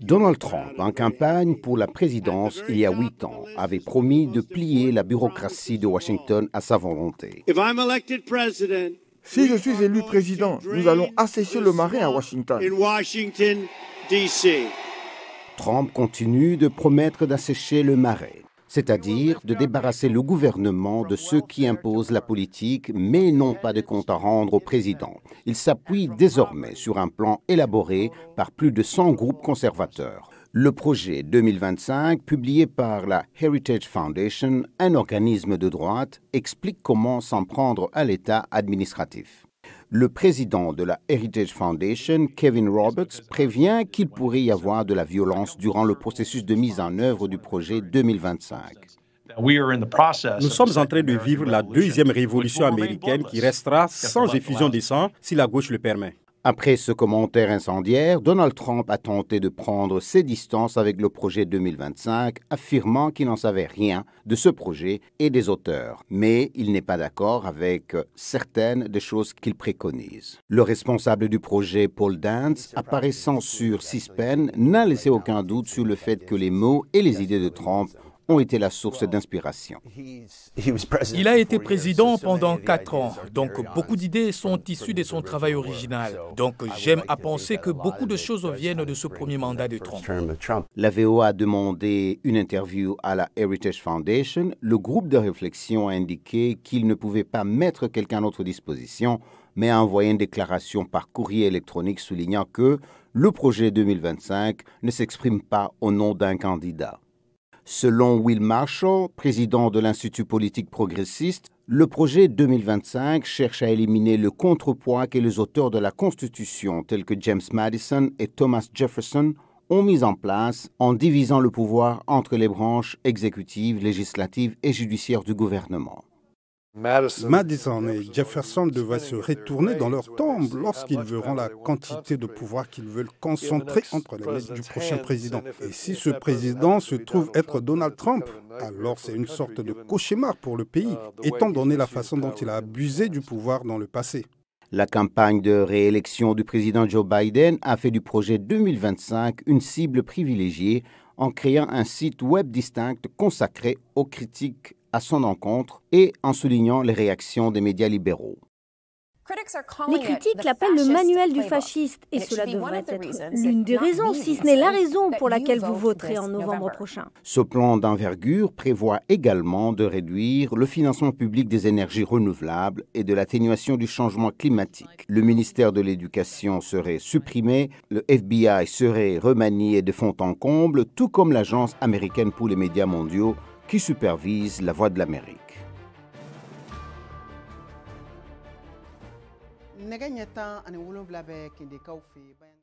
Donald Trump, en campagne pour la présidence il y a 8 ans, avait promis de plier la bureaucratie de Washington à sa volonté. Si je suis élu président, nous allons assécher le marais à Washington. Trump continue de promettre d'assécher le marais, c'est-à-dire de débarrasser le gouvernement de ceux qui imposent la politique, mais n'ont pas de compte à rendre au président. Il s'appuie désormais sur un plan élaboré par plus de 100 groupes conservateurs. Le projet 2025, publié par la Heritage Foundation, un organisme de droite, explique comment s'en prendre à l'État administratif. Le président de la Heritage Foundation, Kevin Roberts, prévient qu'il pourrait y avoir de la violence durant le processus de mise en œuvre du projet 2025. Nous sommes en train de vivre la deuxième révolution américaine qui restera sans effusion de sang si la gauche le permet. Après ce commentaire incendiaire, Donald Trump a tenté de prendre ses distances avec le projet 2025, affirmant qu'il n'en savait rien de ce projet et des auteurs. Mais il n'est pas d'accord avec certaines des choses qu'il préconise. Le responsable du projet, Paul Dance, apparaissant sur C-SPAN, n'a laissé aucun doute sur le fait que les mots et les idées de Trump ont été la source d'inspiration. Il a été président pendant 4 ans, donc beaucoup d'idées sont issues de son travail original. Donc j'aime à penser que beaucoup de choses viennent de ce premier mandat de Trump. La VOA a demandé une interview à la Heritage Foundation. Le groupe de réflexion a indiqué qu'il ne pouvait pas mettre quelqu'un à notre disposition, mais a envoyé une déclaration par courrier électronique soulignant que le projet 2025 ne s'exprime pas au nom d'un candidat. Selon Will Marshall, président de l'Institut politique progressiste, le projet 2025 cherche à éliminer le contrepoids que les auteurs de la Constitution, tels que James Madison et Thomas Jefferson, ont mis en place en divisant le pouvoir entre les branches exécutives, législatives et judiciaires du gouvernement. Madison et Jefferson devraient se retourner dans leur tombe lorsqu'ils verront la quantité de pouvoir qu'ils veulent concentrer entre les mains du prochain président. Et si ce président se trouve être Donald Trump, alors c'est une sorte de cauchemar pour le pays, étant donné la façon dont il a abusé du pouvoir dans le passé. La campagne de réélection du président Joe Biden a fait du projet 2025 une cible privilégiée en créant un site web distinct consacré aux critiques à son encontre et en soulignant les réactions des médias libéraux. Les critiques l'appellent le manuel du fasciste et cela devrait être l'une des raisons, si ce n'est la raison pour laquelle vous voterez en novembre prochain. Ce plan d'envergure prévoit également de réduire le financement public des énergies renouvelables et de l'atténuation du changement climatique. Le ministère de l'Éducation serait supprimé, le FBI serait remanié de fond en comble, tout comme l'Agence américaine pour les médias mondiaux qui supervise la Voix de l'Amérique. Nɛgɛ ɲɛ 17 bɛ Kindekaw fɛ yen.